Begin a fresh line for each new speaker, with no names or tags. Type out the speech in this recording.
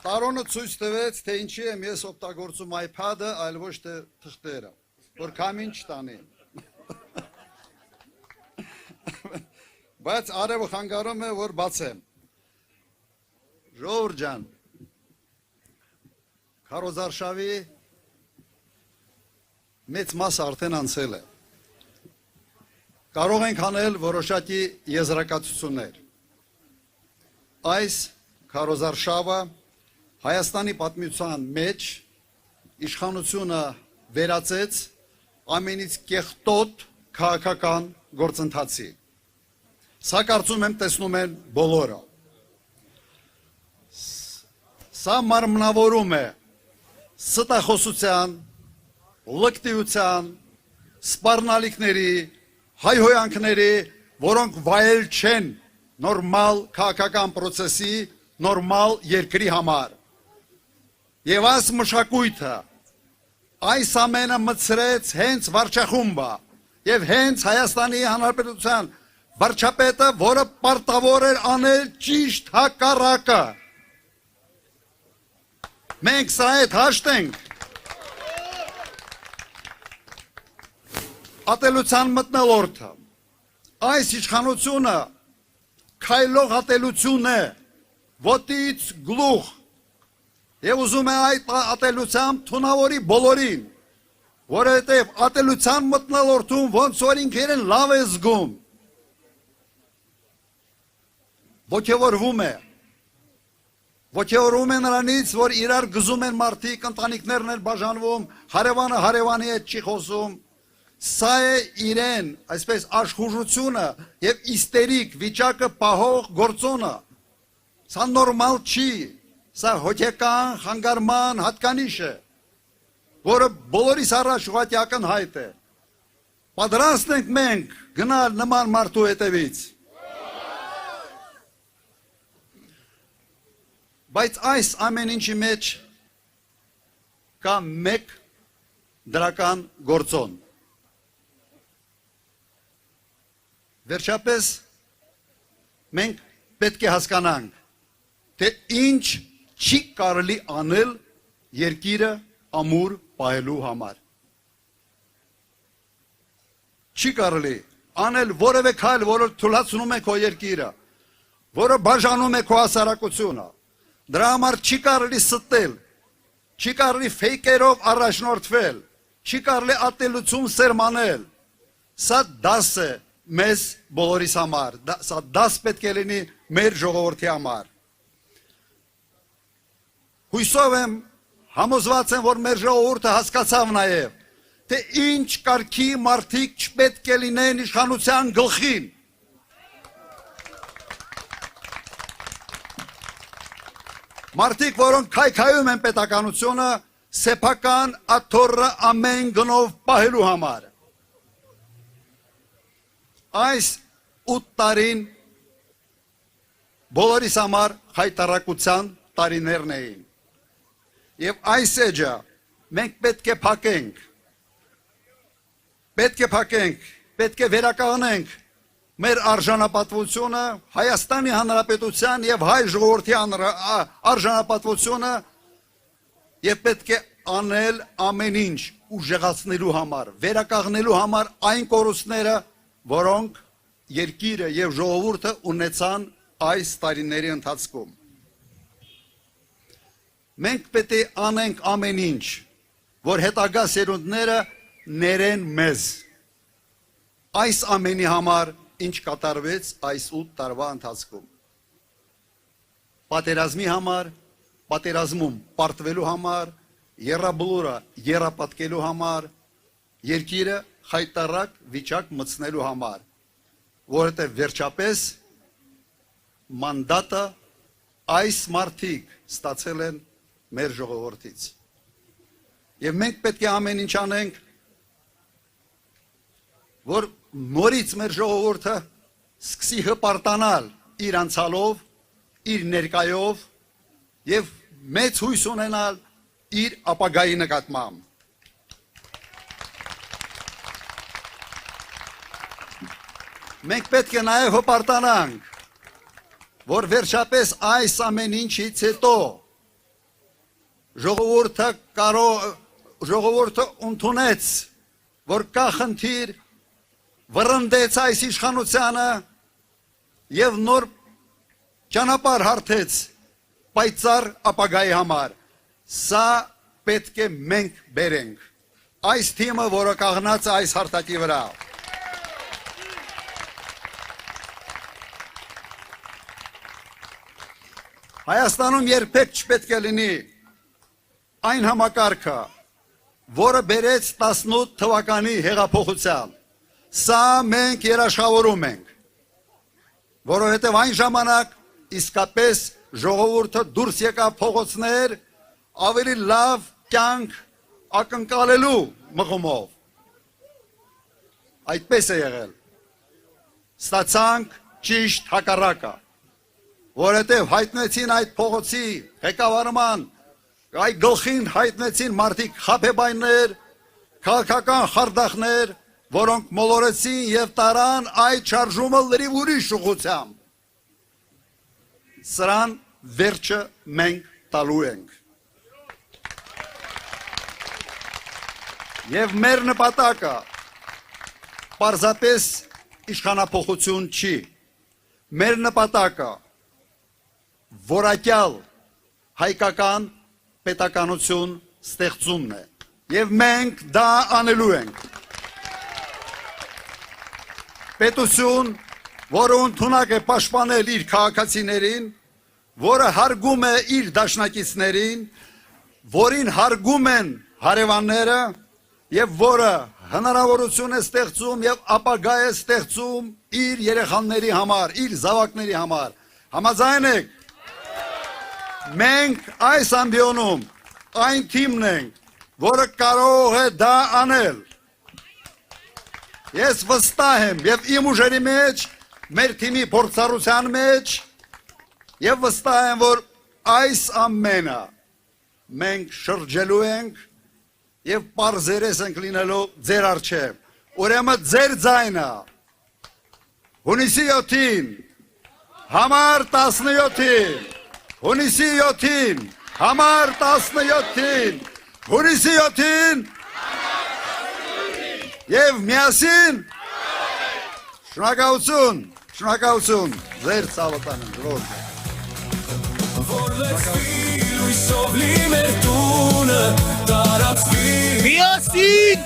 Տարոնը ցույց տվեց, թե ինչի եմ ես օգտագործում iPad-ը, այլ ոչ թե թղթերը, որ քամին չտանի։ Բայց արևը խանգարում է, որ բացեմ։ Ժողովուրդ ջան, քարոզարշավի մեծ մասը արդեն անցել է։ Կարող ենք անել որոշակի եզրակացություններ։ Այս քարոզարշավը Հայաստանի պատմության մեջ իշխանությունը վերածեց ամենից կեղտոտ քաղաքական գործընթացի։ Սա կարծում եմ տեսնում են բոլորը։ Սա մարմնավորում է ստախոսության, լկտիության, սպառնալիքների, հայհոյանքների, որոնք վայել չեն նորմալ քաղաքական պրոցեսի, նորմալ երկրի համար։ Եվ այս մշակույթը այս ամենը մտցրեց հենց վարչախումբը եւ հենց Հայաստանի Հանրապետության վարչապետը, որը պարտավոր էր անել ճիշտ հակառակը։ Մենք սա հետ հաշտենք։ Ատելության մթնոլորտը այս իշխանությունը քայլող ատելություն է, ոտից գլուխ։ Եվ ուզում է այդ ատելությամբ թունավորի բոլորին, որովհետև ատելության մթնոլորտում ոնց որ ինքերեն լավ է զգում, ոգևորվում է նրանից, որ իրար գզում են մարդիկ, ընտանիքներն են բաժանվում, հարևանը հարևանի հետ չի խոսում, սա է իրեն, այսպես աշխուժությունը և իստերիկ վիճակը պահող գործոնը, սա նորմալ չի, սա հոգեկան խանգարման հատկանիշ է, որը բոլորիս առաջ ուղղակի ակնհայտ է։ Պատրաստ ենք մենք գնալ նման մարդու հետևից։ Բայց այս ամեն ինչի մեջ կա մեկ դրական գործոն։ Վերջապես մենք պետք է հասկանանք, թե ինչ չի կարելի անել երկիրը ամուր պահելու համար։ Չի կարելի անել որևէ քայլ, որը թուլացնում է քո երկիրը, որը բաժանում է քո հասարակությունը։ Դրա համար չի կարելի ստել, չի կարելի ֆեյքերով առաջնորդվել, չի կարելի ատելություն սերմանել։ Սա դաս է մեզ բոլորիս համար, սա դաս պետք է լինի մեր ժողովրդի համար։ Հույսով եմ, համոզված եմ, որ մեր ժողովուրդը հասկացավ նաև, թե ինչ կարգի մարդիկ չպետք է լինեն իշխանության գլխին։ Մարդիկ, որոնք քայքայում են պետականությունը, սեփական աթոռը ամեն գնով պահելու համար։ Այս 8 տարին բոլորիս համար խայտարակության տարիներն էին։ Եվ այս էջը մենք պետք է փակենք, պետք է վերականգնենք մեր արժանապատվությունը, Հայաստանի Հանրապետության և հայ ժողովրդի արժանապատվությունը և պետք է անել ամեն ինչ ուժեղացնելու համար, վերականգնելու համար այն կորուստները, որոնք երկիրը և ժողովուրդը ունեցան այս տարիների ընթացքում։ Մենք պետք է անենք ամեն ինչ, որ հետագա սերունդները ներեն մեզ։ Այս ամենի համար ինչ կատարվեց այս 8 տարվա ընթացքում։ Պատերազմի համար, պատերազմում պարտվելու համար, եռաբլուրը եռապատկելու համար, երկիրը խայտարակ վիճակ մտցնելու համար, որովհետև վերջապես մանդատը այս մարդիկ ստացել են մեր ժողովրդից։ Եվ մենք պետք է ամեն ինչ անենք, որ նորից մեր ժողովուրդը սկսի հպարտանալ իր անցյալով, իր ներկայով և մեծ հույս ունենալ իր ապագայի նկատմամբ։ Մենք պետք է նաև հպարտանանք, որ վերջապես այս ամեն ինչից հետո ժողովուրդը ընդունեց, որ կա խնդիր, վռնդեց այս իշխանությանը եւ նոր ճանապարհ հարթեց պայծառ ապագայի համար։ Սա պետք է մենք բերենք։ Այս թիմը, որը կանգնած է այս հարթակի վրա։ Հայաստանում երբեք չպետք է լինի այն համակարգը, որը բերեց 18 թվականի հեղափոխության։ Սա մենք երաշխավորում ենք, որովհետև այն ժամանակ իսկապես ժողովուրդը դուրս եկավ փողոցներ ավելի լավ կյանք ակնկալելու մղումով։ Այդպես է եղել։ Ստացանք ճիշտ հակառակը, որովհետև հայտնեցին այդ փողոցի ղեկավարման, այդ գլխին հայտնեցին մարդիկ խաբեբայներ, քաղաքական խարդախներ, որոնք մոլորեցին եւ տարան այդ շարժումը լրիվ ուրիշ ուղղությամբ։ Սրան վերջը մենք տալու ենք։ Եվ մեր նպատակը պարզապես իշխանափոխություն չի։ Մեր նպատակը որակյալ հայկական պետականություն ստեղծումն է։ Եվ մենք դա անելու ենք։ Պետություն, որը ընդունակ է պաշտպանել իր քաղաքացիներին, որը հարգում է իր դաշնակիցներին, որին հարգում են հարևանները եւ որը հնարավորություն է ստեղծում եւ ապագա է ստեղծում իր երեխաների համար, իր զավակների համար։ Համաձայն եք։ Մենք այս ամբիոնում այն թիմն ենք, որը կարող է դա անել։ Ես վստահ եմ եւ իմ ուժերի մեջ, մեր թիմի փորձառության մեջ եւ վստահ եմ, որ այս ամենը մենք շրջելու ենք եւ պարզերես ենք լինելու ձեր առջև։ Ուրեմն ձեր ձայնը հունիսի 7-ին համար 17-ին, հունիսի 7-ին համար 17-ին, հունիսի 7-ին եւ միասին շնորհակալություն ձեր ցավոտանին ժողովուրդ։
Միասին